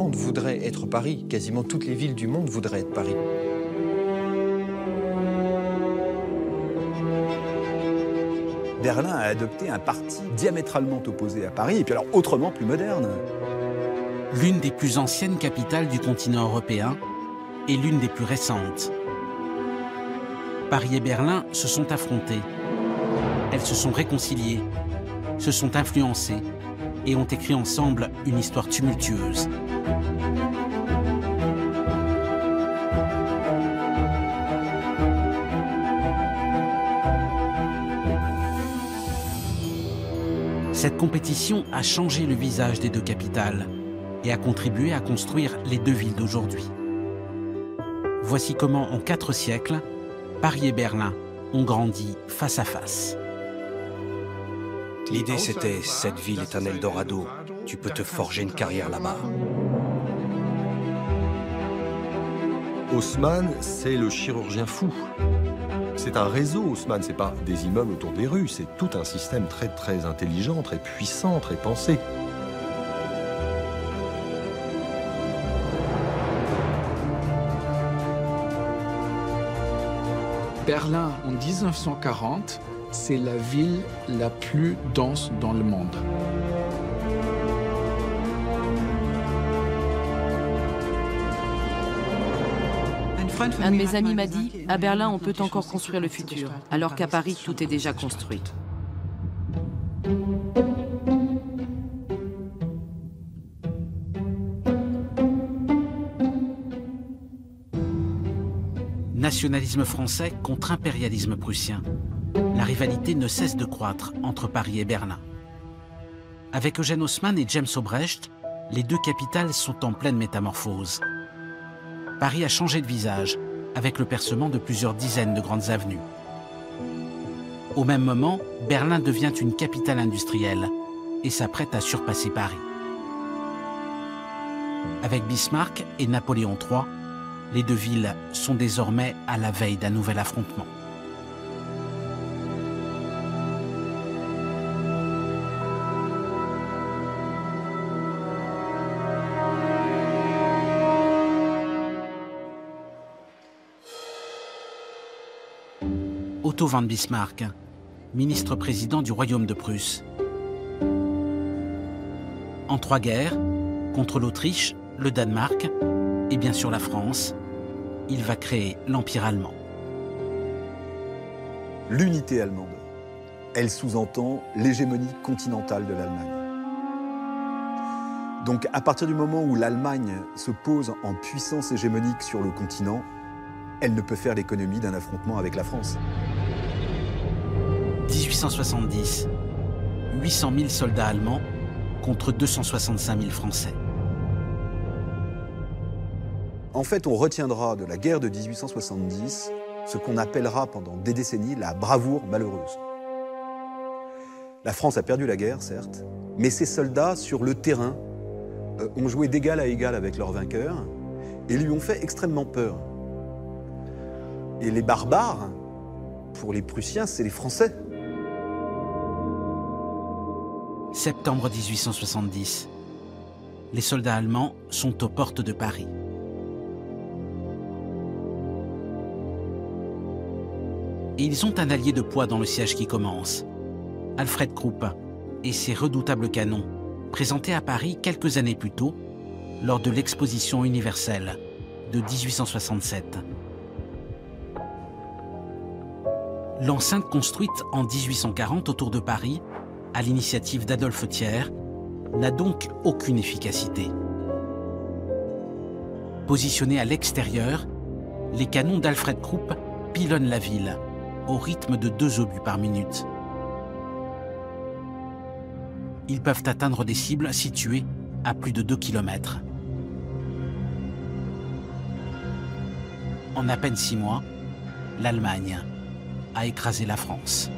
monde voudrait être Paris. Quasiment toutes les villes du monde voudraient être Paris. Berlin a adopté un parti diamétralement opposé à Paris, et puis alors autrement plus moderne. L'une des plus anciennes capitales du continent européen et l'une des plus récentes. Paris et Berlin se sont affrontées. Elles se sont réconciliées, se sont influencées et ont écrit ensemble une histoire tumultueuse. Cette compétition a changé le visage des deux capitales et a contribué à construire les deux villes d'aujourd'hui. Voici comment, en 4 siècles, Paris et Berlin ont grandi face à face. L'idée c'était, cette ville est un Eldorado, tu peux te forger une carrière là-bas. Haussmann, c'est le chirurgien fou. C'est un réseau, Haussmann, c'est pas des immeubles autour des rues, c'est tout un système très intelligent, très puissant, très pensé. Berlin, en 1940, c'est la ville la plus dense dans le monde. Un de mes amis m'a dit, à Berlin, on peut encore construire le futur, alors qu'à Paris, tout est déjà construit. Nationalisme français contre impérialisme prussien. La rivalité ne cesse de croître entre Paris et Berlin. Avec Eugène Haussmann et James Obrecht, les deux capitales sont en pleine métamorphose. Paris a changé de visage, avec le percement de plusieurs dizaines de grandes avenues. Au même moment, Berlin devient une capitale industrielle et s'apprête à surpasser Paris. Avec Bismarck et Napoléon III, les deux villes sont désormais à la veille d'un nouvel affrontement. Otto von Bismarck, ministre-président du Royaume de Prusse. En 3 guerres, contre l'Autriche, le Danemark et bien sûr la France, il va créer l'Empire allemand. L'unité allemande, elle sous-entend l'hégémonie continentale de l'Allemagne. Donc à partir du moment où l'Allemagne se pose en puissance hégémonique sur le continent, elle ne peut faire l'économie d'un affrontement avec la France. 1870, 800 000 soldats allemands contre 265 000 Français. En fait, on retiendra de la guerre de 1870 ce qu'on appellera pendant des décennies la bravoure malheureuse. La France a perdu la guerre, certes, mais ses soldats, sur le terrain, ont joué d'égal à égal avec leurs vainqueurs et lui ont fait extrêmement peur. Et les barbares, pour les Prussiens, c'est les Français. Septembre 1870. Les soldats allemands sont aux portes de Paris. Et ils ont un allié de poids dans le siège qui commence. Alfred Krupp et ses redoutables canons, présentés à Paris quelques années plus tôt, lors de l'exposition universelle de 1867. L'enceinte construite en 1840 autour de Paris, à l'initiative d'Adolphe Thiers, n'a donc aucune efficacité. Positionnés à l'extérieur, les canons d'Alfred Krupp pilonnent la ville, au rythme de 2 obus par minute. Ils peuvent atteindre des cibles situées à plus de 2 km. En à peine 6 mois, l'Allemagne a écrasé la France.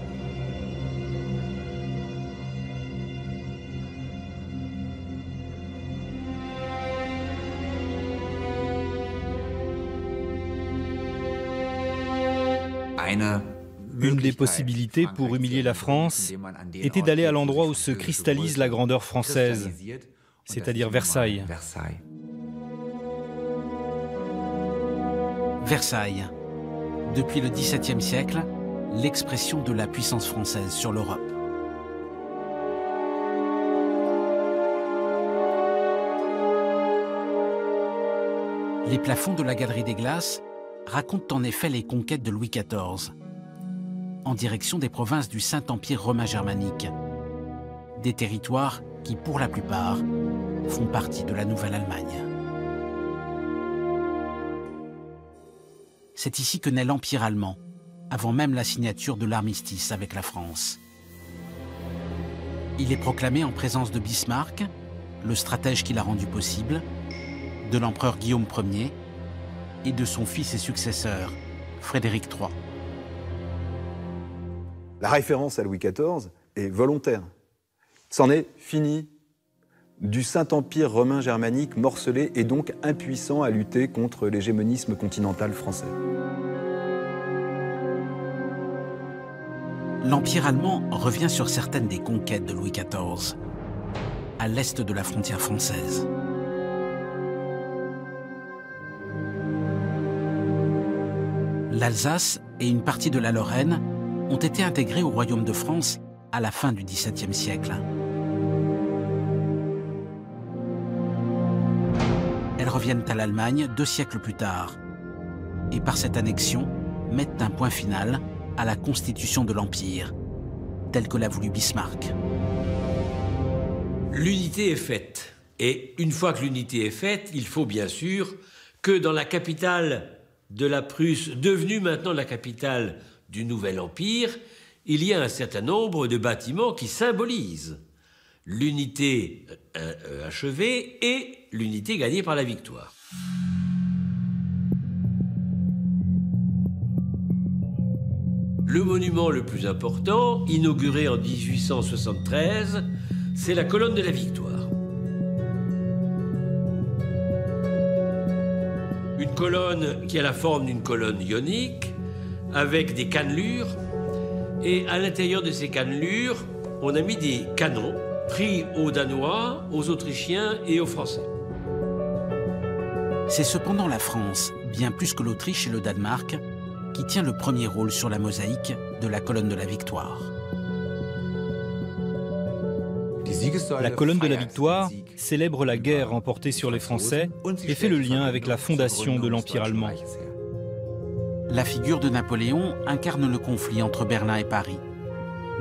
Une des possibilités pour humilier la France était d'aller à l'endroit où se cristallise la grandeur française, c'est-à-dire Versailles. Versailles. Depuis le XVIIe siècle, l'expression de la puissance française sur l'Europe. Les plafonds de la Galerie des Glaces racontent en effet les conquêtes de Louis XIV, en direction des provinces du Saint-Empire romain germanique, des territoires qui, pour la plupart, font partie de la Nouvelle-Allemagne. C'est ici que naît l'Empire allemand, avant même la signature de l'armistice avec la France. Il est proclamé en présence de Bismarck, le stratège qui l'a rendu possible, de l'empereur Guillaume Ier et de son fils et successeur, Frédéric III. La référence à Louis XIV est volontaire. C'en est fini du Saint-Empire romain germanique morcelé et donc impuissant à lutter contre l'hégémonisme continental français. L'Empire allemand revient sur certaines des conquêtes de Louis XIV, à l'est de la frontière française. L'Alsace et une partie de la Lorraine ont été intégrés au royaume de France à la fin du XVIIe siècle. Elles reviennent à l'Allemagne 2 siècles plus tard et par cette annexion mettent un point final à la constitution de l'Empire, telle que l'a voulu Bismarck. L'unité est faite. Et une fois que l'unité est faite, il faut bien sûr que dans la capitale de la Prusse, devenue maintenant la capitale du nouvel empire, il y a un certain nombre de bâtiments qui symbolisent l'unité achevée et l'unité gagnée par la victoire. Le monument le plus important, inauguré en 1873, c'est la colonne de la Victoire. Une colonne qui a la forme d'une colonne ionique, avec des cannelures, et à l'intérieur de ces cannelures, on a mis des canons pris aux Danois, aux Autrichiens et aux Français. C'est cependant la France, bien plus que l'Autriche et le Danemark, qui tient le premier rôle sur la mosaïque de la colonne de la Victoire. La colonne de la Victoire célèbre la guerre remportée sur les Français et fait le lien avec la fondation de l'Empire allemand. La figure de Napoléon incarne le conflit entre Berlin et Paris.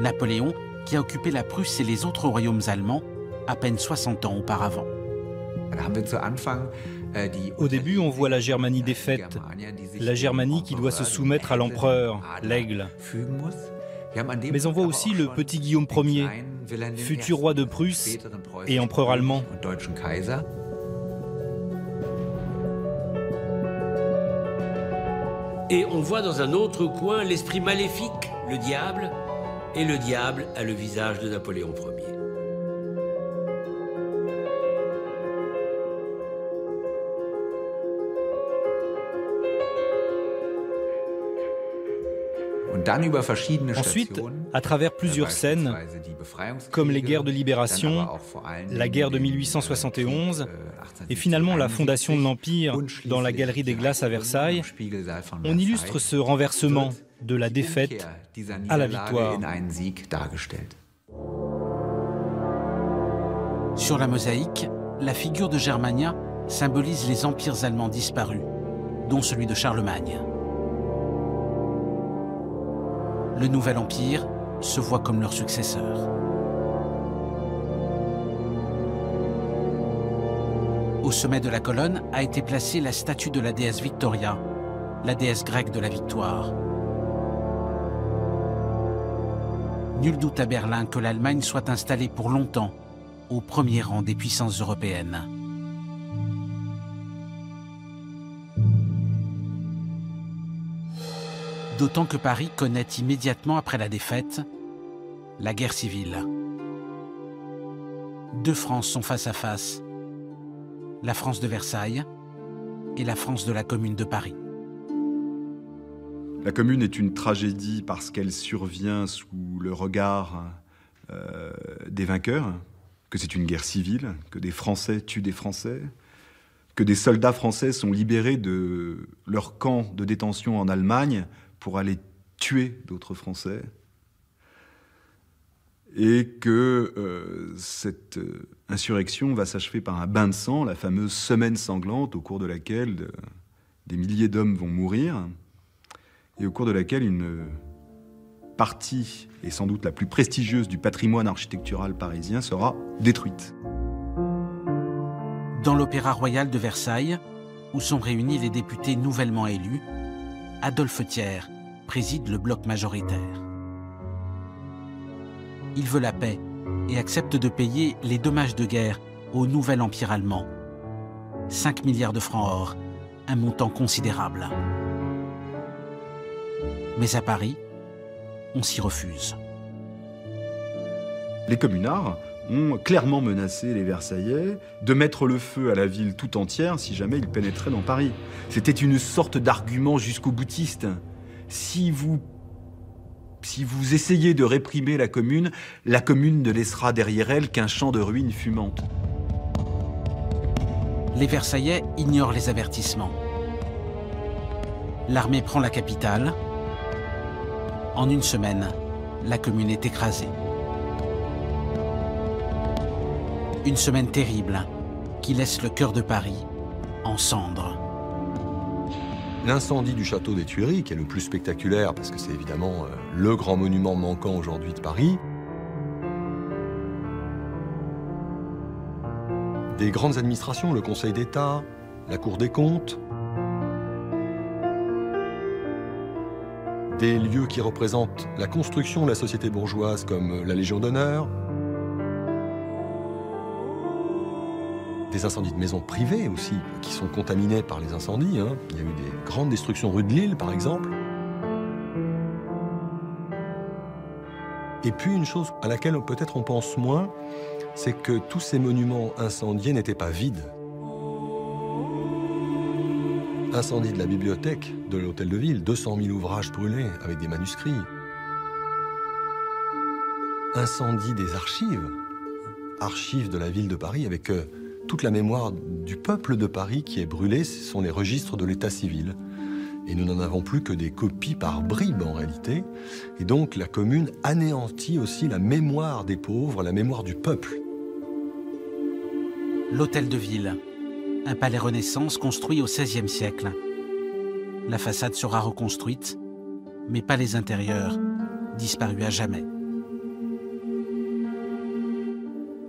Napoléon qui a occupé la Prusse et les autres royaumes allemands à peine 60 ans auparavant. Au début, on voit la Germanie défaite, la Germanie qui doit se soumettre à l'empereur, l'aigle. Mais on voit aussi le petit Guillaume Ier, futur roi de Prusse et empereur allemand. Et on voit dans un autre coin l'esprit maléfique, le diable, et le diable a le visage de Napoléon Ier. Ensuite, à travers plusieurs scènes, comme les guerres de libération, la guerre de 1871 et finalement la fondation de l'Empire dans la Galerie des Glaces à Versailles, on illustre ce renversement de la défaite à la victoire. Sur la mosaïque, la figure de Germania symbolise les empires allemands disparus, dont celui de Charlemagne. Le nouvel empire se voit comme leur successeur. Au sommet de la colonne a été placée la statue de la déesse Victoria, la déesse grecque de la victoire. Nul doute à Berlin que l'Allemagne soit installée pour longtemps au premier rang des puissances européennes. D'autant que Paris connaît immédiatement après la défaite la guerre civile. 2 France sont face à face, la France de Versailles et la France de la Commune de Paris. La Commune est une tragédie parce qu'elle survient sous le regard des vainqueurs, que c'est une guerre civile, que des Français tuent des Français, que des soldats français sont libérés de leur camp de détention en Allemagne pour aller tuer d'autres Français. Et que cette insurrection va s'achever par un bain de sang, la fameuse semaine sanglante, au cours de laquelle des milliers d'hommes vont mourir, et au cours de laquelle une partie, et sans doute la plus prestigieuse du patrimoine architectural parisien, sera détruite. Dans l'Opéra Royal de Versailles, où sont réunis les députés nouvellement élus, Adolphe Thiers préside le bloc majoritaire. Il veut la paix et accepte de payer les dommages de guerre au nouvel empire allemand. 5 milliards de francs or, un montant considérable. Mais à Paris, on s'y refuse. Les communards ont clairement menacé les Versaillais de mettre le feu à la ville tout entière si jamais ils pénétraient dans Paris. C'était une sorte d'argument jusqu'au boutiste. Si vous essayez de réprimer la commune ne laissera derrière elle qu'un champ de ruines fumantes. Les Versaillais ignorent les avertissements. L'armée prend la capitale. En une semaine, la commune est écrasée. Une semaine terrible qui laisse le cœur de Paris en cendres. L'incendie du château des Tuileries, qui est le plus spectaculaire, parce que c'est évidemment le grand monument manquant aujourd'hui de Paris. Des grandes administrations, le Conseil d'État, la Cour des comptes, des lieux qui représentent la construction de la société bourgeoise comme la Légion d'honneur, des incendies de maisons privées aussi, qui sont contaminés par les incendies. Hein. Il y a eu des grandes destructions rue de Lille, par exemple. Et puis une chose à laquelle peut-être on pense moins, c'est que tous ces monuments incendiés n'étaient pas vides. Incendie de la bibliothèque de l'Hôtel de Ville, 200 000 ouvrages brûlés avec des manuscrits. Incendie des archives, archives de la ville de Paris avec toute la mémoire du peuple de Paris qui est brûlée, ce sont les registres de l'état civil. Et nous n'en avons plus que des copies par bribes en réalité. Et donc la commune anéantit aussi la mémoire des pauvres, la mémoire du peuple. L'Hôtel de Ville, un palais Renaissance construit au XVIe siècle. La façade sera reconstruite, mais pas les intérieurs, disparus à jamais.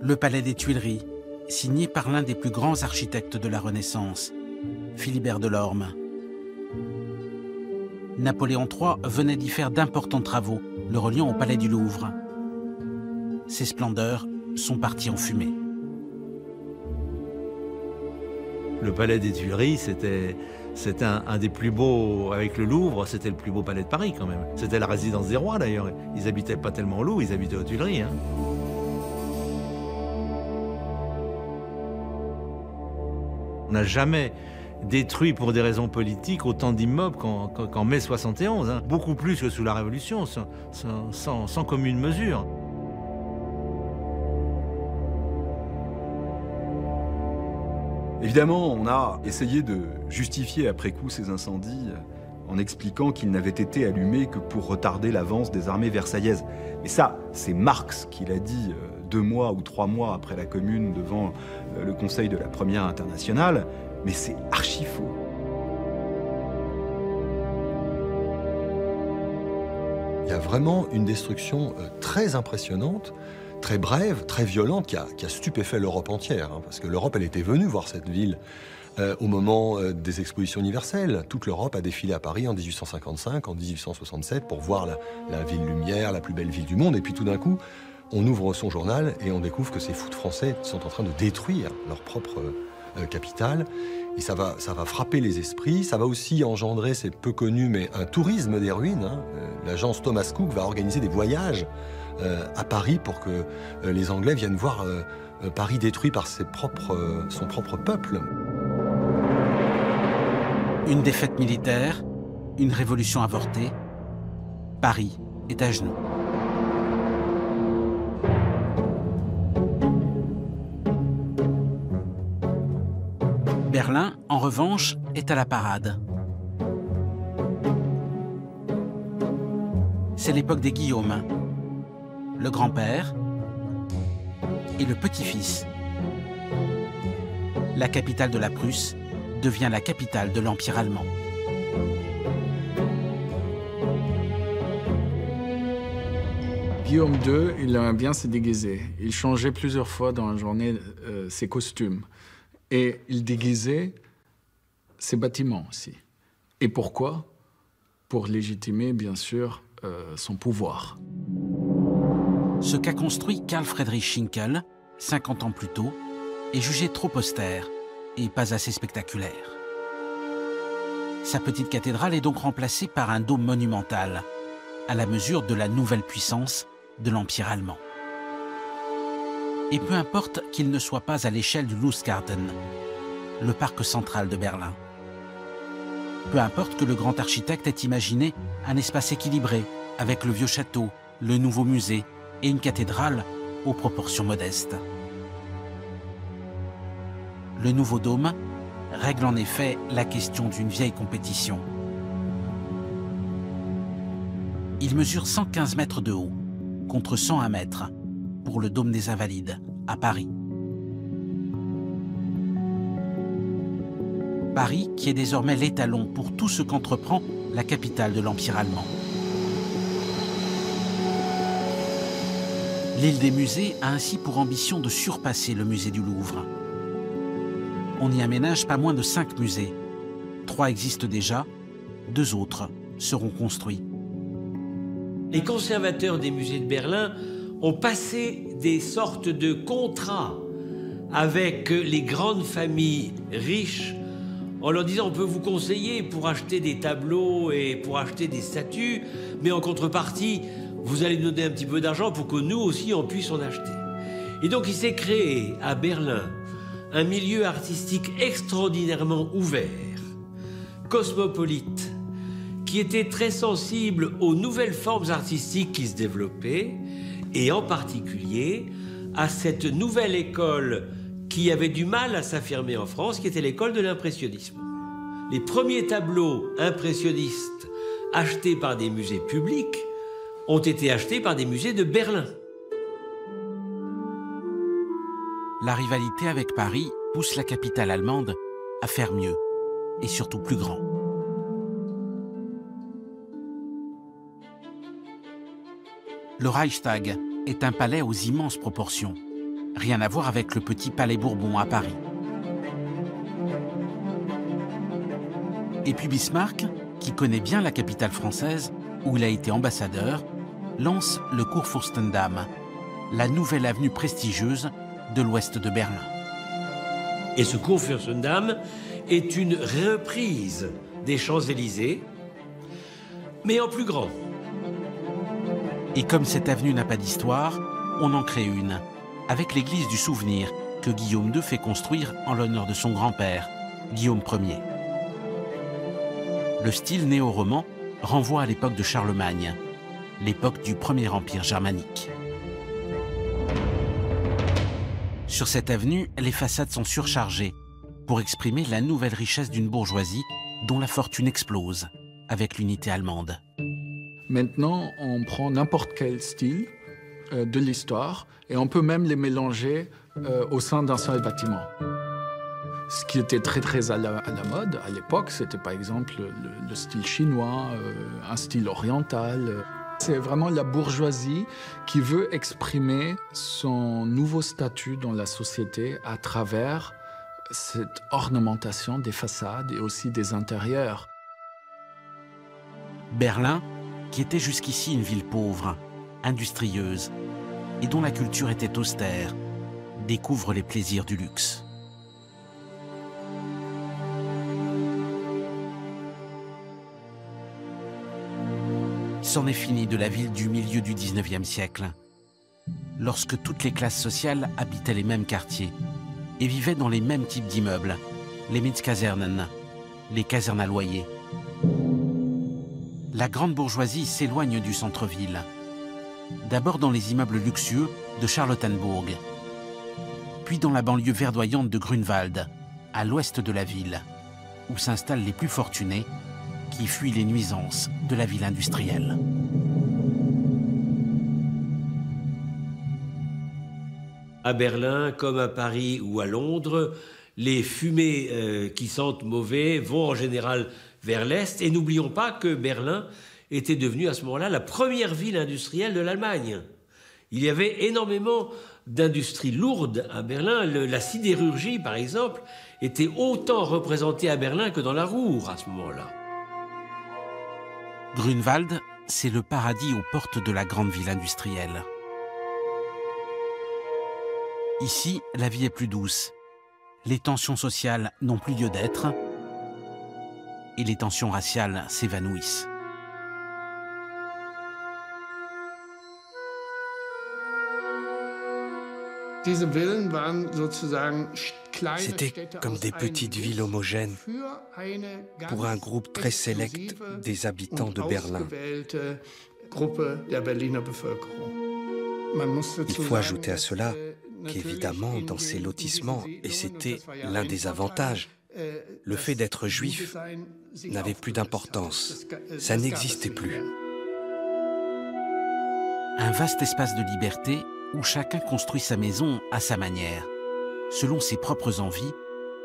Le palais des Tuileries, signé par l'un des plus grands architectes de la Renaissance, Philibert Delorme. Napoléon III venait d'y faire d'importants travaux, le reliant au palais du Louvre. Ses splendeurs sont parties en fumée. Le palais des Tuileries, c'était un des plus beaux, avec le Louvre, c'était le plus beau palais de Paris quand même. C'était la résidence des rois d'ailleurs. Ils habitaient pas tellement au Louvre, ils habitaient aux Tuileries. Hein. On n'a jamais détruit pour des raisons politiques autant d'immeubles qu'en mai 71. Hein. Beaucoup plus que sous la Révolution, sans commune mesure. Évidemment, on a essayé de justifier après coup ces incendies en expliquant qu'ils n'avaient été allumés que pour retarder l'avance des armées versaillaises. Mais ça, c'est Marx qui l'a dit 2 mois ou 3 mois après la Commune devant le Conseil de la Première Internationale, mais c'est archi faux. Il y a vraiment une destruction très impressionnante, très brève, très violente, qui a stupéfait l'Europe entière. Hein, parce que l'Europe, elle était venue voir cette ville au moment des expositions universelles. Toute l'Europe a défilé à Paris en 1855, en 1867, pour voir la ville lumière, la plus belle ville du monde. Et puis tout d'un coup, on ouvre son journal et on découvre que ces foutes français sont en train de détruire leur propre capitale. Et ça va frapper les esprits. Ça va aussi engendrer, c'est peu connu, mais un tourisme des ruines. Hein. L'agence Thomas Cook va organiser des voyages à Paris pour que les Anglais viennent voir Paris détruit par son propre peuple. Une défaite militaire, une révolution avortée, Paris est à genoux. Berlin, en revanche, est à la parade. C'est l'époque des Guillaume, le grand-père et le petit-fils. La capitale de la Prusse devient la capitale de l'Empire allemand. Guillaume II, il aimait bien se déguiser. Il changeait plusieurs fois dans la journée ses costumes. Et il déguisait ses bâtiments aussi. Et pourquoi? Pour légitimer, bien sûr, son pouvoir. Ce qu'a construit Karl Friedrich Schinkel, 50 ans plus tôt, est jugé trop austère et pas assez spectaculaire. Sa petite cathédrale est donc remplacée par un dôme monumental, à la mesure de la nouvelle puissance de l'Empire allemand. Et peu importe qu'il ne soit pas à l'échelle du Lustgarten, le parc central de Berlin. Peu importe que le grand architecte ait imaginé un espace équilibré avec le vieux château, le nouveau musée et une cathédrale aux proportions modestes. Le nouveau dôme règle en effet la question d'une vieille compétition. Il mesure 115 mètres de haut, contre 101 mètres pour le dôme des Invalides, à Paris. Paris qui est désormais l'étalon pour tout ce qu'entreprend la capitale de l'Empire allemand. L'île des musées a ainsi pour ambition de surpasser le musée du Louvre. On y aménage pas moins de 5 musées. 3 existent déjà, 2 autres seront construits. Les conservateurs des musées de Berlin ont passé des sortes de contrats avec les grandes familles riches en leur disant on peut vous conseiller pour acheter des tableaux et pour acheter des statues, mais en contrepartie, vous allez nous donner un petit peu d'argent pour que nous aussi on puisse en acheter. Et donc il s'est créé à Berlin un milieu artistique extraordinairement ouvert, cosmopolite, qui était très sensible aux nouvelles formes artistiques qui se développaient, et en particulier à cette nouvelle école qui avait du mal à s'affirmer en France, qui était l'école de l'impressionnisme. Les premiers tableaux impressionnistes achetés par des musées publics ont été achetés par des musées de Berlin. La rivalité avec Paris pousse la capitale allemande à faire mieux, et surtout plus grand. Le Reichstag est un palais aux immenses proportions. Rien à voir avec le petit palais Bourbon à Paris. Et puis Bismarck, qui connaît bien la capitale française, où il a été ambassadeur, lance le Kurfürstendamm, la nouvelle avenue prestigieuse de l'ouest de Berlin. Et ce Kurfürstendamm est une reprise des Champs-Élysées, mais en plus grand. Et comme cette avenue n'a pas d'histoire, on en crée une, avec l'église du Souvenir que Guillaume II fait construire en l'honneur de son grand-père, Guillaume Ier. Le style néo-roman renvoie à l'époque de Charlemagne, l'époque du Premier Empire germanique. Sur cette avenue, les façades sont surchargées pour exprimer la nouvelle richesse d'une bourgeoisie dont la fortune explose avec l'unité allemande. Maintenant, on prend n'importe quel style de l'histoire et on peut même les mélanger au sein d'un seul bâtiment. Ce qui était très à la mode à l'époque, c'était par exemple le style chinois, un style oriental. C'est vraiment la bourgeoisie qui veut exprimer son nouveau statut dans la société à travers cette ornementation des façades et aussi des intérieurs. Berlin, qui était jusqu'ici une ville pauvre, industrieuse, et dont la culture était austère, découvre les plaisirs du luxe. C'en est fini de la ville du milieu du XIXe siècle, lorsque toutes les classes sociales habitaient les mêmes quartiers et vivaient dans les mêmes types d'immeubles, les Mietskasernen, les casernes à loyer. La grande bourgeoisie s'éloigne du centre-ville, d'abord dans les immeubles luxueux de Charlottenburg, puis dans la banlieue verdoyante de Grunewald, à l'ouest de la ville, où s'installent les plus fortunés qui fuient les nuisances de la ville industrielle. À Berlin, comme à Paris ou à Londres, les fumées qui sentent mauvais vont en général vers l'Est. Et n'oublions pas que Berlin était devenue à ce moment-là la première ville industrielle de l'Allemagne. Il y avait énormément d'industries lourdes à Berlin. La sidérurgie, par exemple, était autant représentée à Berlin que dans la Ruhr à ce moment-là. Grunwald, c'est le paradis aux portes de la grande ville industrielle. Ici, la vie est plus douce. Les tensions sociales n'ont plus lieu d'être et les tensions raciales s'évanouissent. C'était comme des petites villes homogènes pour un groupe très sélect des habitants de Berlin. Il faut ajouter à cela qu'évidemment, dans ces lotissements, et c'était l'un des avantages, le fait d'être juif n'avait plus d'importance. Ça n'existait plus. Un vaste espace de liberté où chacun construit sa maison à sa manière, selon ses propres envies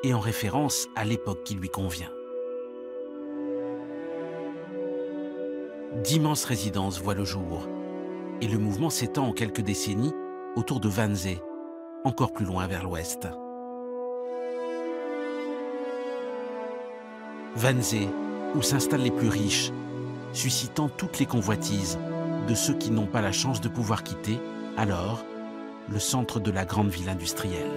et en référence à l'époque qui lui convient. D'immenses résidences voient le jour, et le mouvement s'étend en quelques décennies autour de Wannsee, encore plus loin vers l'ouest. Wannsee, où s'installent les plus riches, suscitant toutes les convoitises de ceux qui n'ont pas la chance de pouvoir quitter, alors, le centre de la grande ville industrielle.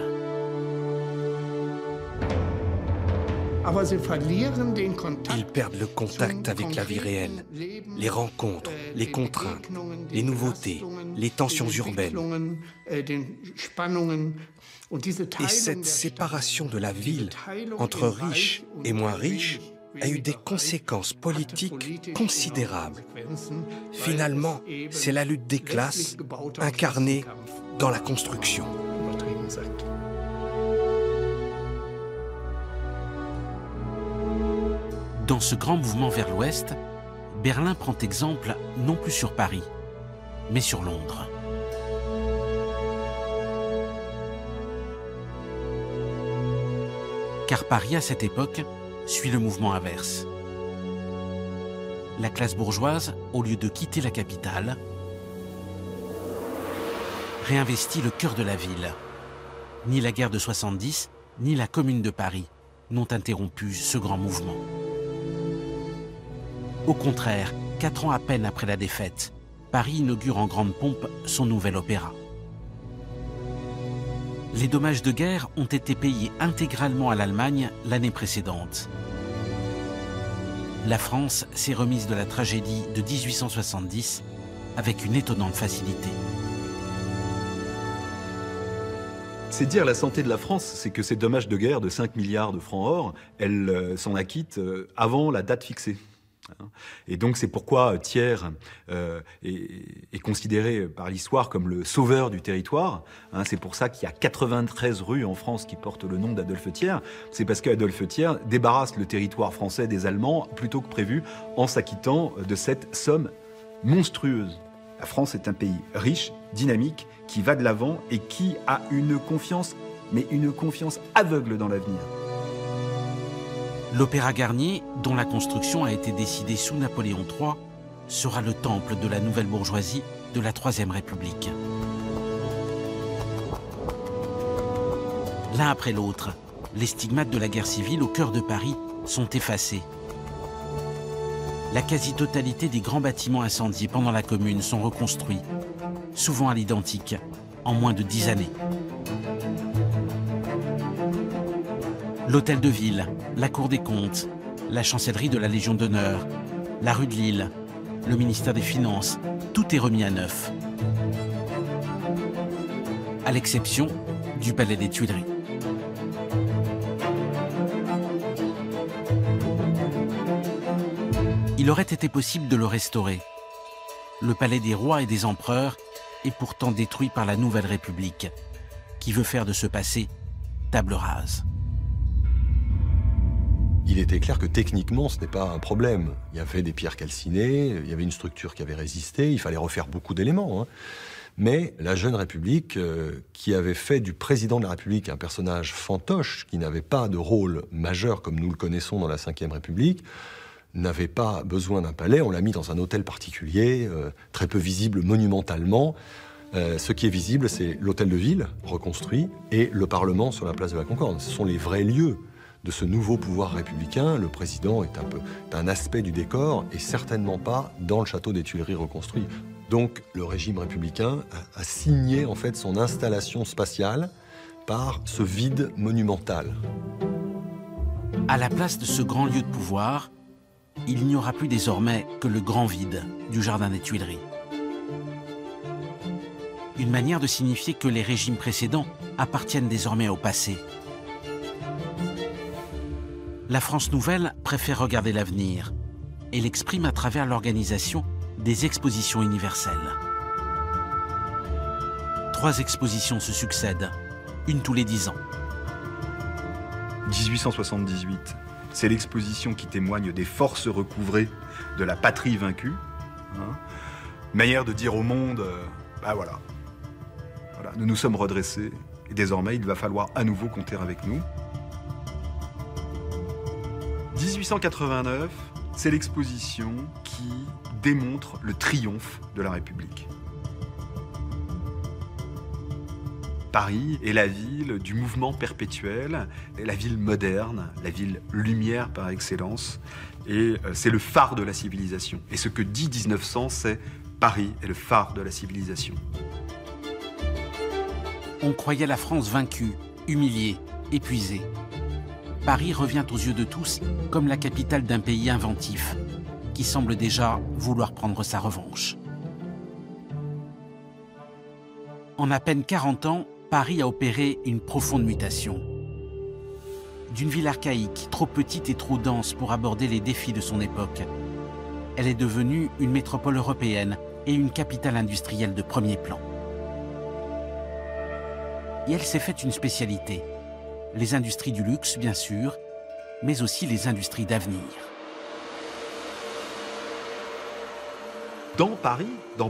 Ils perdent le contact avec la vie réelle, les rencontres, les contraintes, les nouveautés, les tensions urbaines. Et cette séparation de la ville entre riches et moins riches a eu des conséquences politiques considérables. Finalement, c'est la lutte des classes incarnée dans la construction. Dans ce grand mouvement vers l'ouest, Berlin prend exemple non plus sur Paris, mais sur Londres. Car Paris, à cette époque, suit le mouvement inverse. La classe bourgeoise, au lieu de quitter la capitale, réinvestit le cœur de la ville. Ni la guerre de 70, ni la Commune de Paris n'ont interrompu ce grand mouvement. Au contraire, 4 ans à peine après la défaite, Paris inaugure en grande pompe son nouvel opéra. Les dommages de guerre ont été payés intégralement à l'Allemagne l'année précédente. La France s'est remise de la tragédie de 1870 avec une étonnante facilité. C'est dire la santé de la France, c'est que ces dommages de guerre de 5 milliards de francs or, elle s'en acquitte avant la date fixée. Et donc c'est pourquoi Thiers est considéré par l'histoire comme le sauveur du territoire. C'est pour ça qu'il y a 93 rues en France qui portent le nom d'Adolphe Thiers. C'est parce qu'Adolphe Thiers débarrasse le territoire français des Allemands plus tôt que prévu en s'acquittant de cette somme monstrueuse. La France est un pays riche, dynamique, qui va de l'avant et qui a une confiance, mais une confiance aveugle dans l'avenir. L'Opéra Garnier, dont la construction a été décidée sous Napoléon III, sera le temple de la nouvelle bourgeoisie de la Troisième République. L'un après l'autre, les stigmates de la guerre civile au cœur de Paris sont effacés. La quasi-totalité des grands bâtiments incendiés pendant la Commune sont reconstruits, souvent à l'identique, en moins de 10 années. L'Hôtel de Ville, la Cour des Comptes, la Chancellerie de la Légion d'honneur, la rue de Lille, le ministère des Finances, tout est remis à neuf. À l'exception du Palais des Tuileries. Il aurait été possible de le restaurer. Le Palais des Rois et des Empereurs est pourtant détruit par la Nouvelle République, qui veut faire de ce passé table rase. il était clair que techniquement, ce n'est pas un problème. Il y avait des pierres calcinées, il y avait une structure qui avait résisté, il fallait refaire beaucoup d'éléments. Mais la jeune République, qui avait fait du président de la République un personnage fantoche, qui n'avait pas de rôle majeur comme nous le connaissons dans la Ve République, n'avait pas besoin d'un palais. On l'a mis dans un hôtel particulier, très peu visible monumentalement. Ce qui est visible, c'est l'hôtel de ville, reconstruit, et le Parlement sur la place de la Concorde. Ce sont les vrais lieux de ce nouveau pouvoir républicain. Le président est un aspect du décor, et certainement pas dans le château des Tuileries reconstruit. Donc le régime républicain a signé en fait son installation spatiale par ce vide monumental. À la place de ce grand lieu de pouvoir, il n'y aura plus désormais que le grand vide du jardin des Tuileries. Une manière de signifier que les régimes précédents appartiennent désormais au passé. La France nouvelle préfère regarder l'avenir et l'exprime à travers l'organisation des expositions universelles. 3 expositions se succèdent, une tous les 10 ans. 1878, c'est l'exposition qui témoigne des forces recouvrées de la patrie vaincue. Manière de dire au monde, voilà, nous nous sommes redressés et désormais il va falloir à nouveau compter avec nous. 1889, c'est l'exposition qui démontre le triomphe de la République. Paris est la ville du mouvement perpétuel, la ville moderne, la ville lumière par excellence, et c'est le phare de la civilisation. Et ce que dit 1900, c'est Paris est le phare de la civilisation. On croyait la France vaincue, humiliée, épuisée. Paris revient aux yeux de tous comme la capitale d'un pays inventif, qui semble déjà vouloir prendre sa revanche. En à peine 40 ans, Paris a opéré une profonde mutation. D'une ville archaïque, trop petite et trop dense pour aborder les défis de son époque, elle est devenue une métropole européenne et une capitale industrielle de premier plan. Et elle s'est faite une spécialité. Les industries du luxe, bien sûr, mais aussi les industries d'avenir. Dans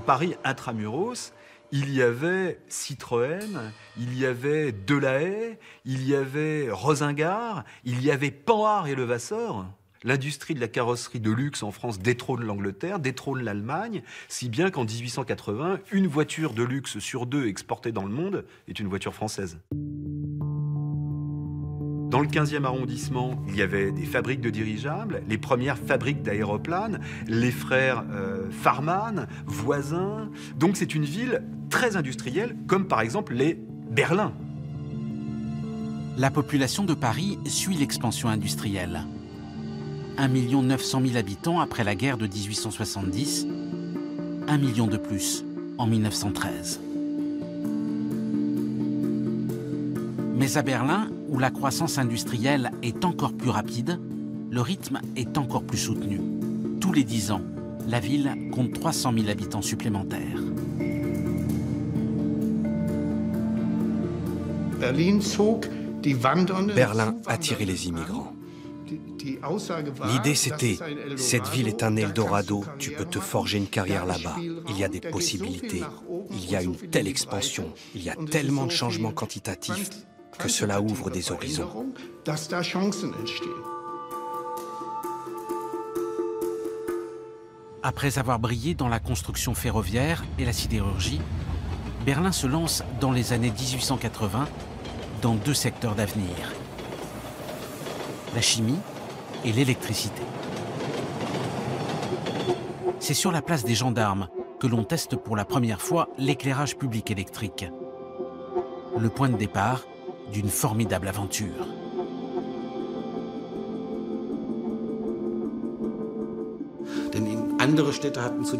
Paris intramuros, il y avait Citroën, il y avait Delahaye, il y avait Rosengart, il y avait Panhard et Levasseur. L'industrie de la carrosserie de luxe en France détrône l'Angleterre, détrône l'Allemagne, si bien qu'en 1880, une voiture de luxe sur 2 exportée dans le monde est une voiture française. Dans le 15e arrondissement, il y avait des fabriques de dirigeables, les premières fabriques d'aéroplanes, les frères Farman, Voisin. Donc c'est une ville très industrielle, comme par exemple les Berlin. La population de Paris suit l'expansion industrielle. 1 900 000 habitants après la guerre de 1870, 1 million de plus en 1913. Mais à Berlin, où la croissance industrielle est encore plus rapide, le rythme est encore plus soutenu. Tous les 10 ans, la ville compte 300 000 habitants supplémentaires. Berlin attirait les immigrants. L'idée c'était, cette ville est un Eldorado, tu peux te forger une carrière là-bas. Il y a des possibilités, il y a une telle expansion, il y a tellement de changements quantitatifs que cela ouvre des horizons. Après avoir brillé dans la construction ferroviaire et la sidérurgie, Berlin se lance dans les années 1880 dans 2 secteurs d'avenir, la chimie et l'électricité. C'est sur la place des Gendarmes que l'on teste pour la première fois l'éclairage public électrique. Le point de départ d'une formidable aventure.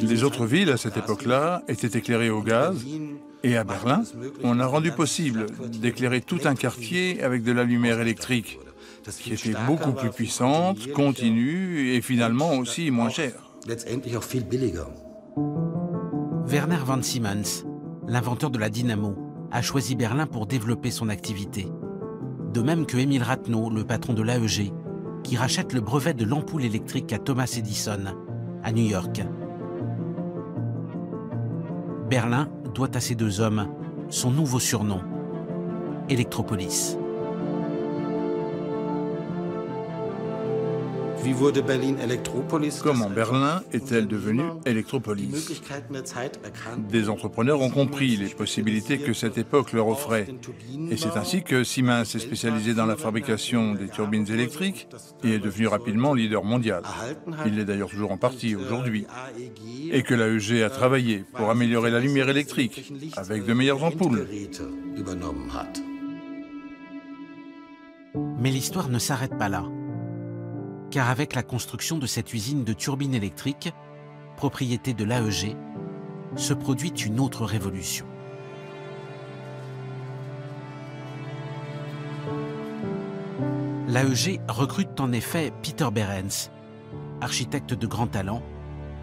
Les autres villes, à cette époque-là, étaient éclairées au gaz, et à Berlin, on a rendu possible d'éclairer tout un quartier avec de la lumière électrique, qui était beaucoup plus puissante, continue et finalement aussi moins chère. Werner von Siemens, l'inventeur de la dynamo, a choisi Berlin pour développer son activité. De même que Émile Rathenau, le patron de l'AEG, qui rachète le brevet de l'ampoule électrique à Thomas Edison, à New York. Berlin doit à ces deux hommes son nouveau surnom, Electropolis. Comment Berlin est-elle devenue Electropolis? Des entrepreneurs ont compris les possibilités que cette époque leur offrait. Et c'est ainsi que Siemens s'est spécialisé dans la fabrication des turbines électriques et est devenu rapidement leader mondial. Il l'est d'ailleurs toujours en partie aujourd'hui. Et que l'AEG a travaillé pour améliorer la lumière électrique avec de meilleures ampoules. Mais l'histoire ne s'arrête pas là. Car avec la construction de cette usine de turbines électriques, propriété de l'AEG, se produit une autre révolution. L'AEG recrute en effet Peter Behrens, architecte de grand talent,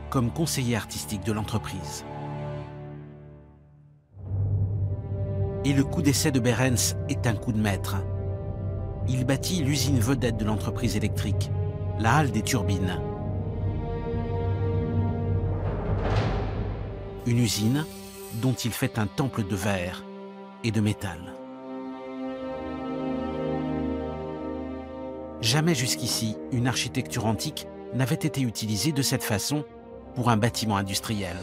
comme conseiller artistique de l'entreprise. Et le coup d'essai de Behrens est un coup de maître. Il bâtit l'usine vedette de l'entreprise électrique, la halle des turbines. Une usine dont il fait un temple de verre et de métal. Jamais jusqu'ici, une architecture antique n'avait été utilisée de cette façon pour un bâtiment industriel.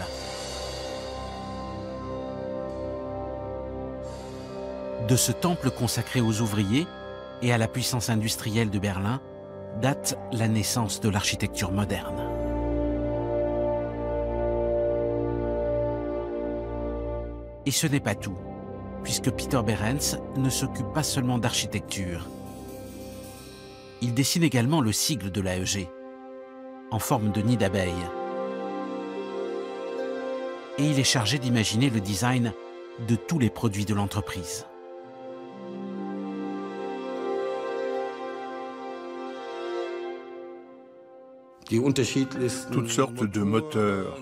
De ce temple consacré aux ouvriers et à la puissance industrielle de Berlin, date la naissance de l'architecture moderne. Et ce n'est pas tout, puisque Peter Behrens ne s'occupe pas seulement d'architecture. Il dessine également le sigle de l'AEG, en forme de nid d'abeille. Et il est chargé d'imaginer le design de tous les produits de l'entreprise. Toutes sortes de moteurs,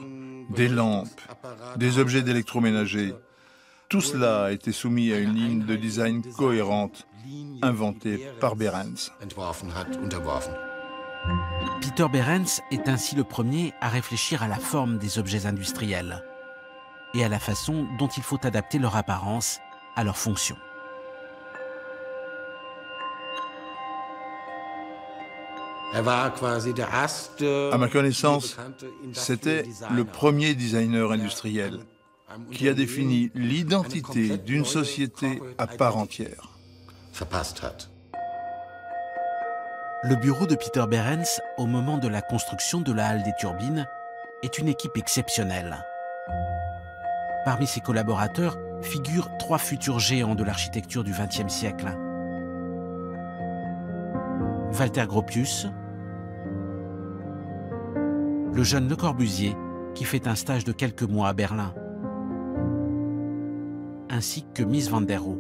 des lampes, des objets d'électroménager. Tout cela a été soumis à une ligne de design cohérente, inventée par Behrens. Peter Behrens est ainsi le premier à réfléchir à la forme des objets industriels et à la façon dont il faut adapter leur apparence à leur fonction. À ma connaissance, c'était le premier designer industriel qui a défini l'identité d'une société à part entière. Le bureau de Peter Behrens, au moment de la construction de la halle des turbines, est une équipe exceptionnelle. Parmi ses collaborateurs figurent 3 futurs géants de l'architecture du XXe siècle. Walter Gropius, le jeune Le Corbusier, qui fait un stage de quelques mois à Berlin, ainsi que Mies van der Rohe.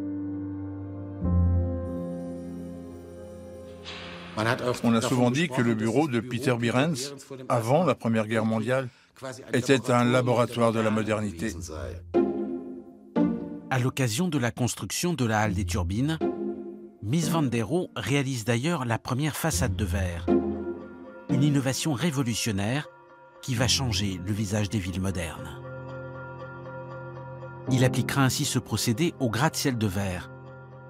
On a souvent dit que le bureau de Peter Behrens, avant la Première Guerre mondiale, était un laboratoire de la modernité. À l'occasion de la construction de la halle des turbines, Mies van der Rohe réalise d'ailleurs la première façade de verre. Une innovation révolutionnaire qui va changer le visage des villes modernes. Il appliquera ainsi ce procédé au gratte-ciel de verre,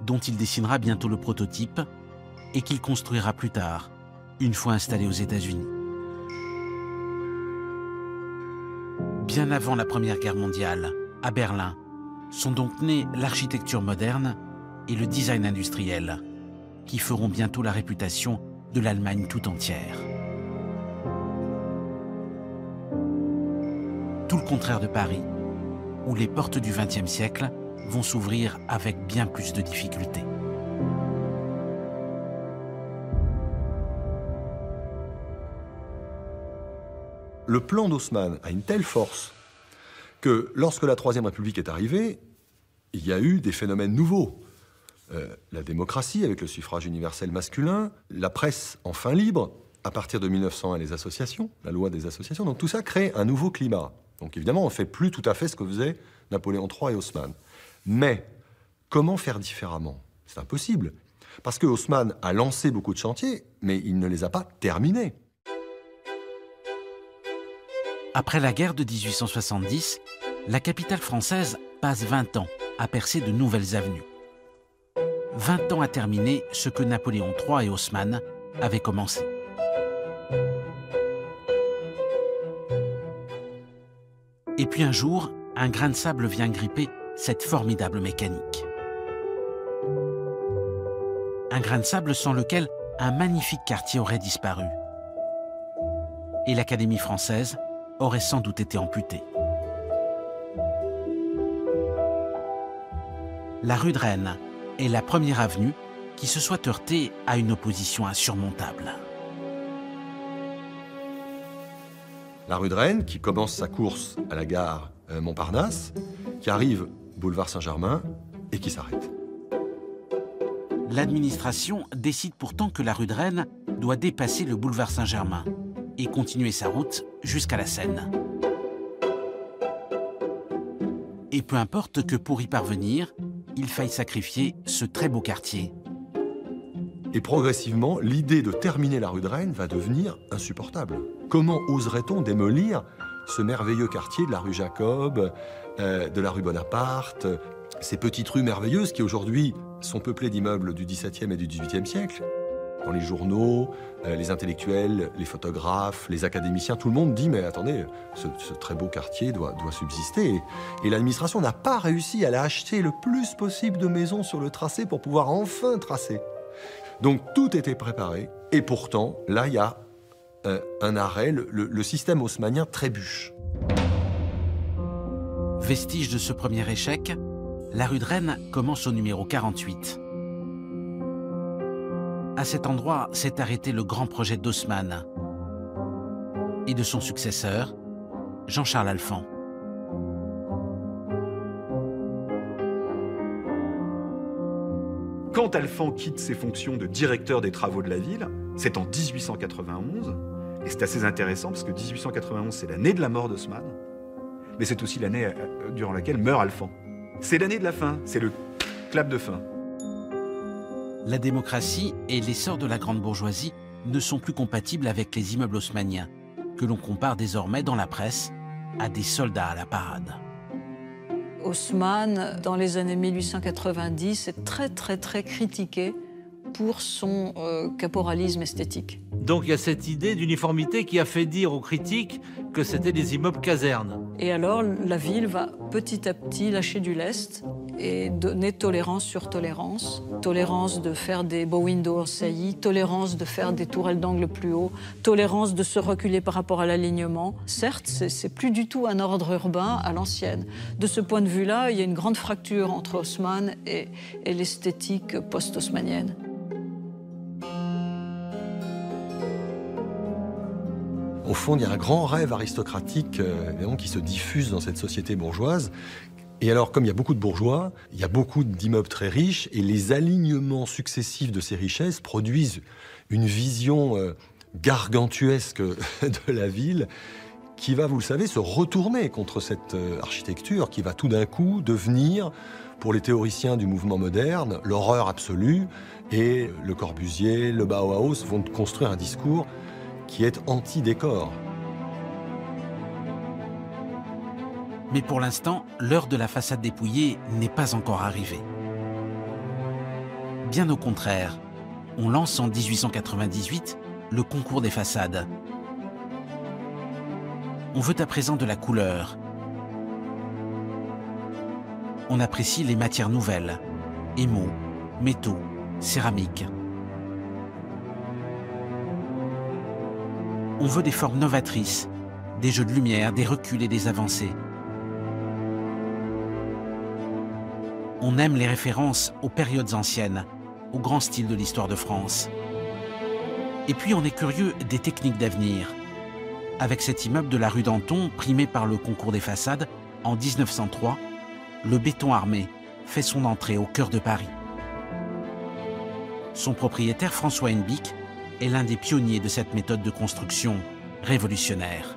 dont il dessinera bientôt le prototype et qu'il construira plus tard, une fois installé aux États-Unis. Bien avant la Première Guerre mondiale, à Berlin, sont donc nés l'architecture moderne et le design industriel, qui feront bientôt la réputation de l'Allemagne tout entière. Tout le contraire de Paris, où les portes du XXe siècle vont s'ouvrir avec bien plus de difficultés. Le plan d'Haussmann a une telle force que lorsque la Troisième République est arrivée, il y a eu des phénomènes nouveaux. La démocratie avec le suffrage universel masculin, la presse enfin libre, à partir de 1901 les associations, la loi des associations, donc tout ça crée un nouveau climat. Donc évidemment, on ne fait plus tout à fait ce que faisaient Napoléon III et Haussmann. Mais comment faire différemment? C'est impossible. Parce que Haussmann a lancé beaucoup de chantiers, mais il ne les a pas terminés. Après la guerre de 1870, la capitale française passe 20 ans à percer de nouvelles avenues. 20 ans à terminer ce que Napoléon III et Haussmann avaient commencé. Et puis un jour, un grain de sable vient gripper cette formidable mécanique. Un grain de sable sans lequel un magnifique quartier aurait disparu. Et l'Académie française aurait sans doute été amputée. La rue de Rennes est la première avenue qui se soit heurtée à une opposition insurmontable. La rue de Rennes, qui commence sa course à la gare Montparnasse, qui arrive boulevard Saint-Germain et qui s'arrête. L'administration décide pourtant que la rue de Rennes doit dépasser le boulevard Saint-Germain et continuer sa route jusqu'à la Seine. Et peu importe que pour y parvenir, il faille sacrifier ce très beau quartier. Et progressivement, l'idée de terminer la rue de Rennes va devenir insupportable. Comment oserait-on démolir ce merveilleux quartier de la rue Jacob, de la rue Bonaparte, ces petites rues merveilleuses qui aujourd'hui sont peuplées d'immeubles du XVIIe et du XVIIIe siècle. Dans les journaux, les intellectuels, les photographes, les académiciens, tout le monde dit « mais attendez, ce très beau quartier doit subsister ». Et l'administration n'a pas réussi à acheter le plus possible de maisons sur le tracé pour pouvoir enfin tracer. Donc tout était préparé, et pourtant, là, il y a un arrêt, le système haussmannien trébuche. Vestige de ce premier échec, la rue de Rennes commence au numéro 48. À cet endroit s'est arrêté le grand projet d'Haussmann et de son successeur, Jean-Charles Alphand. Quand Alphand quitte ses fonctions de directeur des travaux de la ville, c'est en 1891, et c'est assez intéressant parce que 1891, c'est l'année de la mort d'Haussmann, mais c'est aussi l'année durant laquelle meurt Alphand. C'est l'année de la fin, c'est le clap de fin. La démocratie et l'essor de la grande bourgeoisie ne sont plus compatibles avec les immeubles haussmanniens, que l'on compare désormais dans la presse à des soldats à la parade. Haussmann, dans les années 1890, est très critiqué pour son caporalisme esthétique. Donc il y a cette idée d'uniformité qui a fait dire aux critiques que c'était des immeubles casernes. Et alors la ville va petit à petit lâcher du lest et donner tolérance sur tolérance. Tolérance de faire des beaux windows saillies, tolérance de faire des tourelles d'angle plus haut, tolérance de se reculer par rapport à l'alignement. Certes, c'est plus du tout un ordre urbain à l'ancienne. De ce point de vue-là, il y a une grande fracture entre Haussmann et l'esthétique post-haussmannienne. Au fond, il y a un grand rêve aristocratique qui se diffuse dans cette société bourgeoise. Et alors, comme il y a beaucoup de bourgeois, il y a beaucoup d'immeubles très riches, et les alignements successifs de ces richesses produisent une vision gargantuesque de la ville qui va, vous le savez, se retourner contre cette architecture qui va tout d'un coup devenir, pour les théoriciens du mouvement moderne, l'horreur absolue. Et Le Corbusier, le Bauhaus vont construire un discours qui est anti-décor. Mais pour l'instant, l'heure de la façade dépouillée n'est pas encore arrivée. Bien au contraire, on lance en 1898 le concours des façades. On veut à présent de la couleur. On apprécie les matières nouvelles, émaux, métaux, céramiques. On veut des formes novatrices, des jeux de lumière, des reculs et des avancées. On aime les références aux périodes anciennes, au grand style de l'histoire de France. Et puis on est curieux des techniques d'avenir. Avec cet immeuble de la rue Danton, primé par le concours des façades, en 1903, le béton armé fait son entrée au cœur de Paris. Son propriétaire, François Hennebique, est l'un des pionniers de cette méthode de construction révolutionnaire.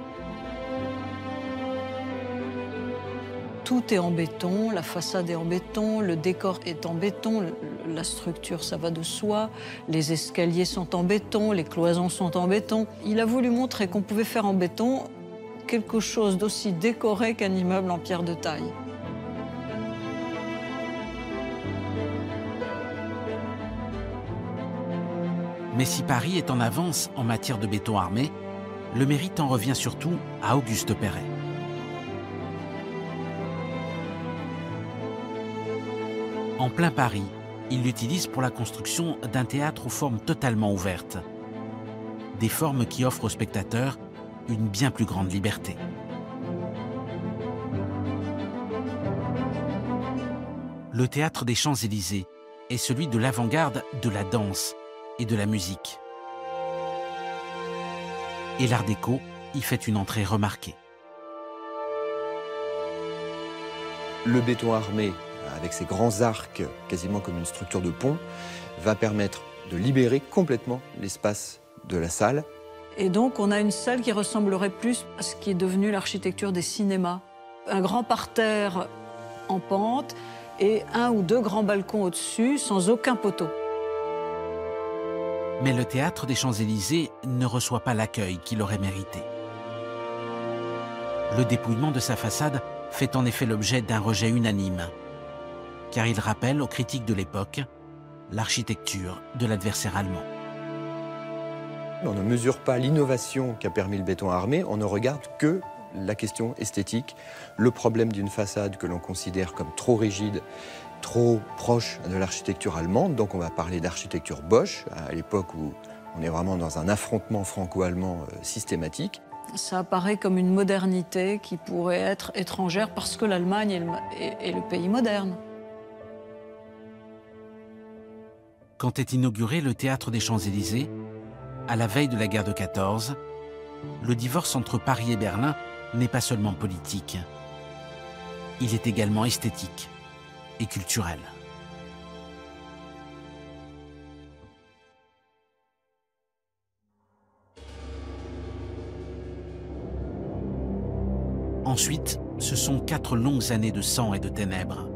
tout est en béton, la façade est en béton, le décor est en béton, la structure, ça va de soi, les escaliers sont en béton, les cloisons sont en béton. Il a voulu montrer qu'on pouvait faire en béton quelque chose d'aussi décoré qu'un immeuble en pierre de taille. Mais si Paris est en avance en matière de béton armé, le mérite en revient surtout à Auguste Perret. En plein Paris, il l'utilise pour la construction d'un théâtre aux formes totalement ouvertes. Des formes qui offrent aux spectateurs une bien plus grande liberté. Le théâtre des Champs-Élysées est celui de l'avant-garde de la danse et de la musique. Et l'Art déco y fait une entrée remarquée. Le béton armé, avec ses grands arcs, quasiment comme une structure de pont, va permettre de libérer complètement l'espace de la salle. Et donc, on a une salle qui ressemblerait plus à ce qui est devenu l'architecture des cinémas. Un grand parterre en pente et un ou deux grands balcons au-dessus, sans aucun poteau. Mais le théâtre des Champs-Élysées ne reçoit pas l'accueil qu'il aurait mérité. Le dépouillement de sa façade fait en effet l'objet d'un rejet unanime, car il rappelle aux critiques de l'époque l'architecture de l'adversaire allemand. On ne mesure pas l'innovation qu'a permis le béton armé, on ne regarde que la question esthétique, le problème d'une façade que l'on considère comme trop rigide, trop proche de l'architecture allemande. Donc on va parler d'architecture Bosch, à l'époque où on est vraiment dans un affrontement franco-allemand systématique. Ça apparaît comme une modernité qui pourrait être étrangère parce que l'Allemagne est le pays moderne. Quand est inauguré le théâtre des Champs-Élysées, à la veille de la guerre de 14, le divorce entre Paris et Berlin n'est pas seulement politique. Il est également esthétique et culturel. Ensuite, ce sont 4 longues années de sang et de ténèbres,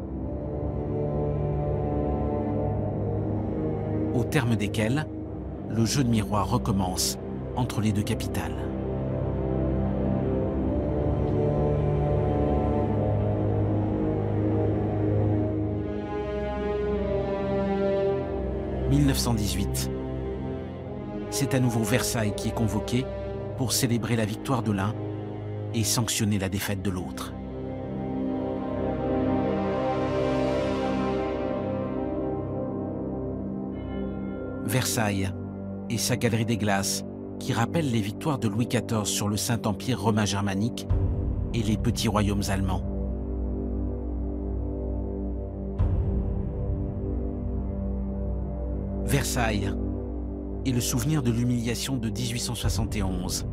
au terme desquelles le jeu de miroir recommence entre les deux capitales. « 1918. C'est à nouveau Versailles qui est convoqué pour célébrer la victoire de l'un et sanctionner la défaite de l'autre. Versailles et sa galerie des glaces qui rappelle les victoires de Louis XIV sur le Saint-Empire romain germanique et les petits royaumes allemands. Versailles est le souvenir de l'humiliation de 1871,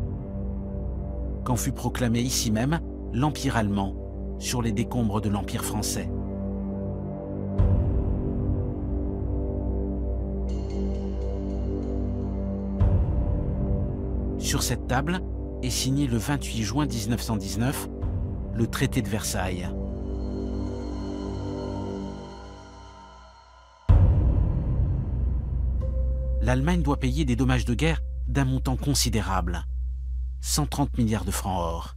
quand fut proclamé ici même l'Empire allemand sur les décombres de l'Empire français. Sur cette table est signé le 28 juin 1919 le traité de Versailles. L'Allemagne doit payer des dommages de guerre d'un montant considérable, 130 milliards de francs or.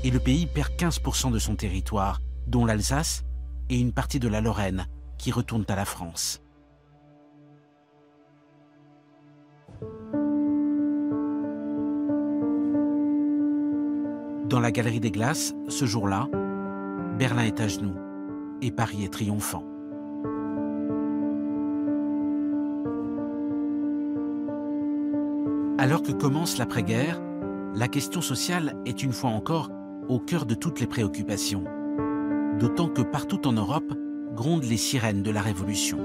Et le pays perd 15% de son territoire, dont l'Alsace et une partie de la Lorraine, qui retournent à la France. Dans la galerie des glaces, ce jour-là, Berlin est à genoux et Paris est triomphant. Alors que commence l'après-guerre, la question sociale est une fois encore au cœur de toutes les préoccupations, d'autant que partout en Europe grondent les sirènes de la Révolution.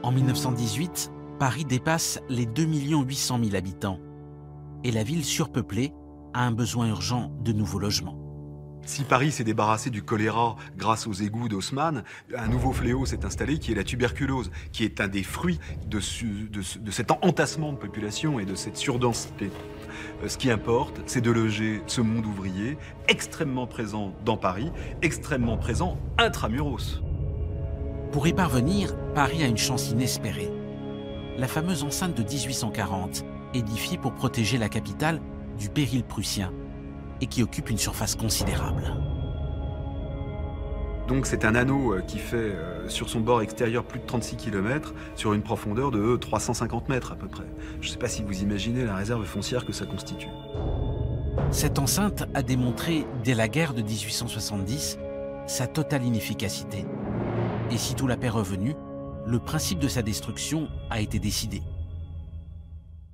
En 1918, Paris dépasse les 2 800 000 habitants et la ville surpeuplée a un besoin urgent de nouveaux logements. Si Paris s'est débarrassé du choléra grâce aux égouts d'Haussmann, un nouveau fléau s'est installé qui est la tuberculose, qui est un des fruits de cet entassement de population et de cette surdensité. Ce qui importe, c'est de loger ce monde ouvrier extrêmement présent dans Paris, extrêmement présent intramuros. Pour y parvenir, Paris a une chance inespérée. La fameuse enceinte de 1840, édifiée pour protéger la capitale du péril prussien, et qui occupe une surface considérable. Donc c'est un anneau qui fait sur son bord extérieur plus de 36 km sur une profondeur de 350 mètres à peu près. Je ne sais pas si vous imaginez la réserve foncière que ça constitue. Cette enceinte a démontré dès la guerre de 1870 sa totale inefficacité. Et sitôt la paix revenue, le principe de sa destruction a été décidé.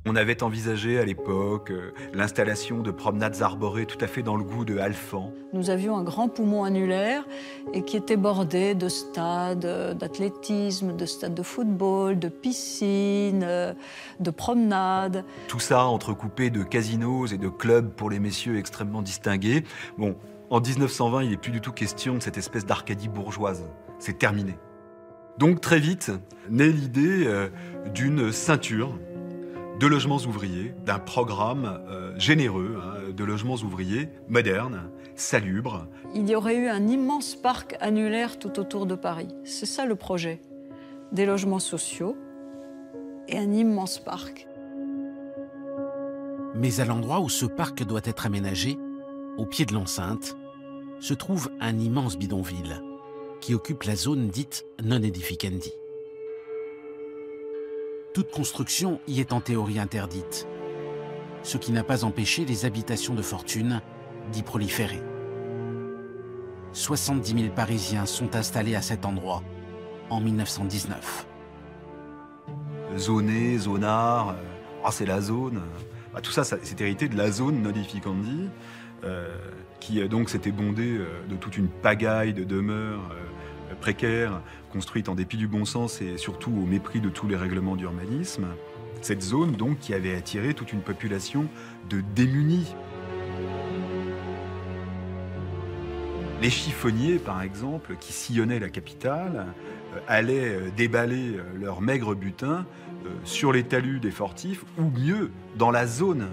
On avait envisagé à l'époque l'installation de promenades arborées tout à fait dans le goût de Alphand. Nous avions un grand poumon annulaire et qui était bordé de stades d'athlétisme, de stades de football, de piscines, de promenades. Tout ça entrecoupé de casinos et de clubs pour les messieurs extrêmement distingués. Bon, en 1920, il n'est plus du tout question de cette espèce d'Arcadie bourgeoise. C'est terminé. Donc très vite, naît l'idée d'une ceinture de logements ouvriers, d'un programme généreux de logements ouvriers, modernes, salubres. Il y aurait eu un immense parc annulaire tout autour de Paris. C'est ça le projet. Des logements sociaux et un immense parc. Mais à l'endroit où ce parc doit être aménagé, au pied de l'enceinte, se trouve un immense bidonville qui occupe la zone dite non edificendi. Toute construction y est en théorie interdite, ce qui n'a pas empêché les habitations de fortune d'y proliférer. 70 000 Parisiens sont installés à cet endroit en 1919. Zoné, zonard, c'est la zone. Tout ça, c'est hérité de la zone non edificendi, qui donc s'était bondée de toute une pagaille de demeures précaires, construite en dépit du bon sens et surtout au mépris de tous les règlements d'urbanisme. Cette zone, donc, qui avait attiré toute une population de démunis. Les chiffonniers, par exemple, qui sillonnaient la capitale, allaient déballer leur maigre butin sur les talus des fortifs, ou mieux, dans la zone.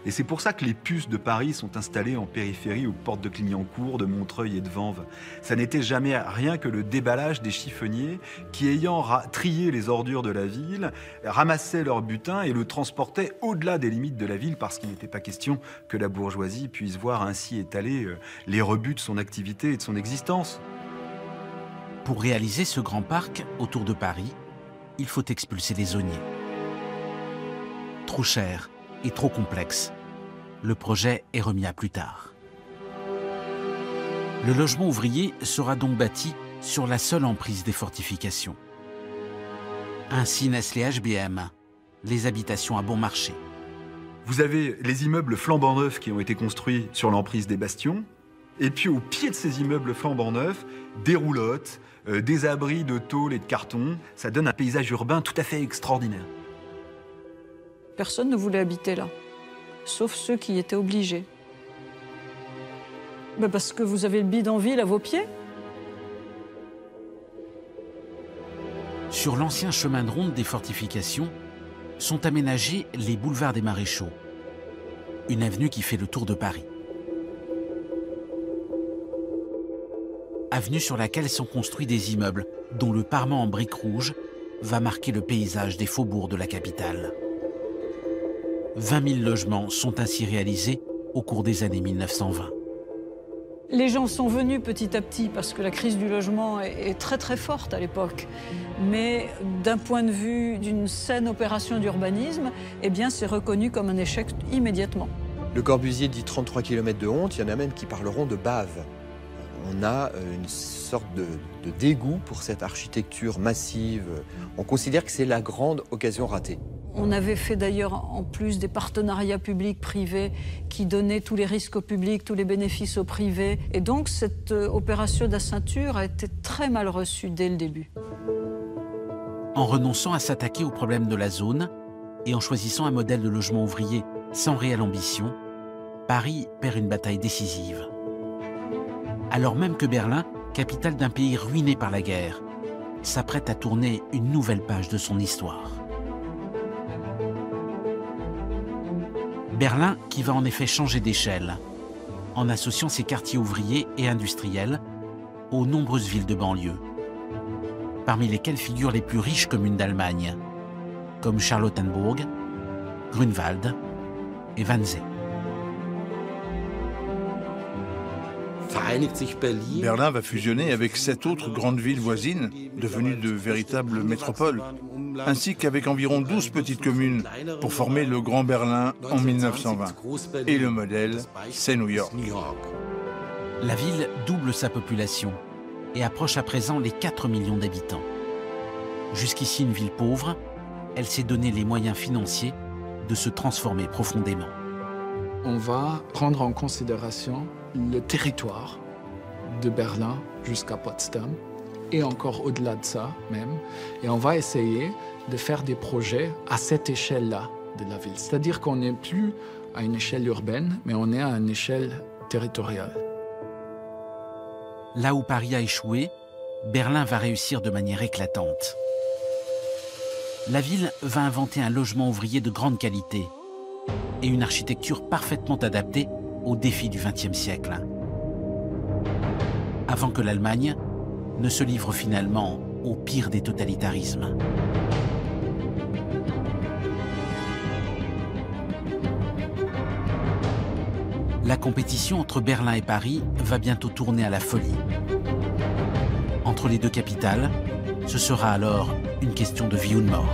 Et c'est pour ça que les puces de Paris sont installées en périphérie aux portes de Clignancourt, de Montreuil et de Vanves. Ça n'était jamais rien que le déballage des chiffonniers qui, ayant trié les ordures de la ville, ramassaient leur butin et le transportaient au-delà des limites de la ville parce qu'il n'était pas question que la bourgeoisie puisse voir ainsi étaler les rebuts de son activité et de son existence. Pour réaliser ce grand parc autour de Paris, il faut expulser les zoniers. Trop cher et trop complexe, le projet est remis à plus tard. Le logement ouvrier sera donc bâti sur la seule emprise des fortifications. Ainsi naissent les HBM, les habitations à bon marché. Vous avez les immeubles flambant neufs qui ont été construits sur l'emprise des bastions, et puis au pied de ces immeubles flambant neufs, des roulottes, des abris de tôle et de carton. Ça donne un paysage urbain tout à fait extraordinaire. Personne ne voulait habiter là, sauf ceux qui étaient obligés. Parce que vous avez le bidonville à vos pieds. Sur l'ancien chemin de ronde des fortifications sont aménagés les boulevards des Maréchaux, une avenue qui fait le tour de Paris. Avenue sur laquelle sont construits des immeubles dont le parement en briques rouges va marquer le paysage des faubourgs de la capitale. 20 000 logements sont ainsi réalisés au cours des années 1920. Les gens sont venus petit à petit parce que la crise du logement est très très forte à l'époque. Mais d'un point de vue d'une saine opération d'urbanisme, eh bien c'est reconnu comme un échec immédiatement. Le Corbusier dit 33 km de honte, il y en a même qui parleront de bave. On a une sorte de dégoût pour cette architecture massive. On considère que c'est la grande occasion ratée. On avait fait d'ailleurs en plus des partenariats publics-privés qui donnaient tous les risques au public, tous les bénéfices au privé. Et donc cette opération d'assainture a été très mal reçue dès le début. En renonçant à s'attaquer au problème de la zone et en choisissant un modèle de logement ouvrier sans réelle ambition, Paris perd une bataille décisive. alors même que Berlin, capitale d'un pays ruiné par la guerre, s'apprête à tourner une nouvelle page de son histoire. Berlin qui va en effet changer d'échelle, en associant ses quartiers ouvriers et industriels aux nombreuses villes de banlieue, parmi lesquelles figurent les plus riches communes d'Allemagne, comme Charlottenburg, Grunwald et Wannsee. Berlin va fusionner avec 7 autres grandes villes voisines, devenues de véritables métropoles, ainsi qu'avec environ 12 petites communes pour former le Grand Berlin en 1920. Et le modèle, c'est New York. La ville double sa population et approche à présent les 4 millions d'habitants. Jusqu'ici une ville pauvre, elle s'est donné les moyens financiers de se transformer profondément. On va prendre en considération le territoire de Berlin jusqu'à Potsdam et encore au-delà de ça même. Et on va essayer de faire des projets à cette échelle-là de la ville. C'est-à-dire qu'on n'est plus à une échelle urbaine, mais on est à une échelle territoriale. Là où Paris a échoué, Berlin va réussir de manière éclatante. La ville va inventer un logement ouvrier de grande qualité et une architecture parfaitement adaptée aux défis du XXe siècle. Avant que l'Allemagne ne se livre finalement au pire des totalitarismes. La compétition entre Berlin et Paris va bientôt tourner à la folie. Entre les deux capitales, ce sera alors une question de vie ou de mort.